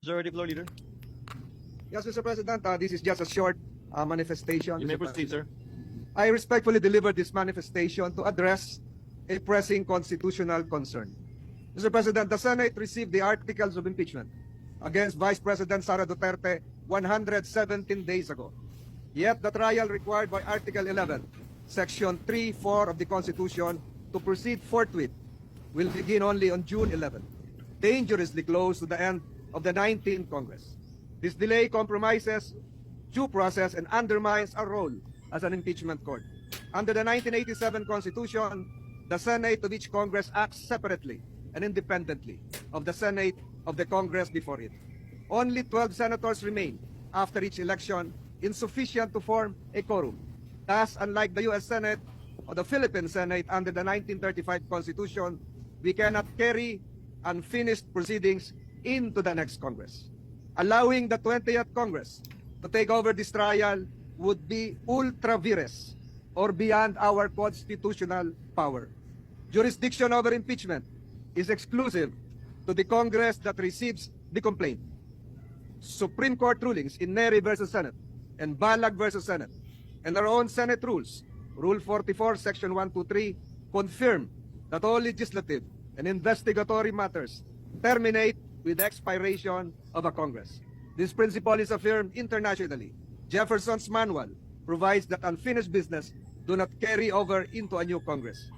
Majority Floor Leader. Yes, Mr. President, this is just a short manifestation. You may Mr. proceed, sir. I respectfully deliver this manifestation to address a pressing constitutional concern. Mr. President, the Senate received the articles of impeachment against Vice President Sara Duterte 117 days ago. Yet the trial required by Article 11, Section 3(4) of the Constitution to proceed forthwith will begin only on June 11, dangerously close to the end of the 19th Congress. This delay compromises due process and undermines our role as an impeachment court. Under the 1987 Constitution, the Senate of each Congress acts separately and independently of the Senate of the Congress before it. Only 12 senators remain after each election, insufficient to form a quorum. Thus, unlike the U.S. Senate or the Philippine Senate under the 1935 Constitution, we cannot carry unfinished proceedings into the next Congress. Allowing the 20th Congress to take over this trial would be ultra vires or beyond our constitutional power. Jurisdiction over impeachment is exclusive to the Congress that receives the complaint. Supreme Court rulings in Neri versus Senate and Balag versus Senate and our own Senate rules, Rule 44, Section 123, confirm that all legislative and investigatory matters terminate with the expiration of a Congress. This principle is affirmed internationally. Jefferson's Manual provides that unfinished business do not carry over into a new Congress.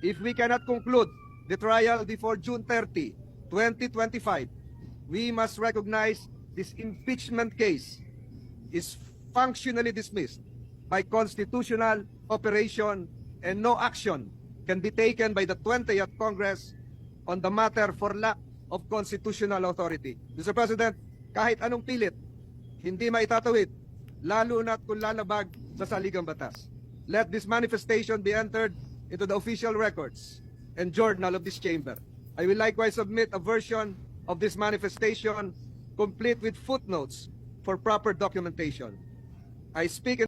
If we cannot conclude the trial before June 30, 2025, we must recognize this impeachment case is functionally dismissed by constitutional operation and no action can be taken by the 20th Congress on the matter for lack of constitutional authority. Mr. President, kahit anong pilit, hindi maitatawid, lalo na't kung lalabag sa saligang batas. Let this manifestation be entered into the official records and journal of this chamber. I will likewise submit a version of this manifestation complete with footnotes for proper documentation. I speak in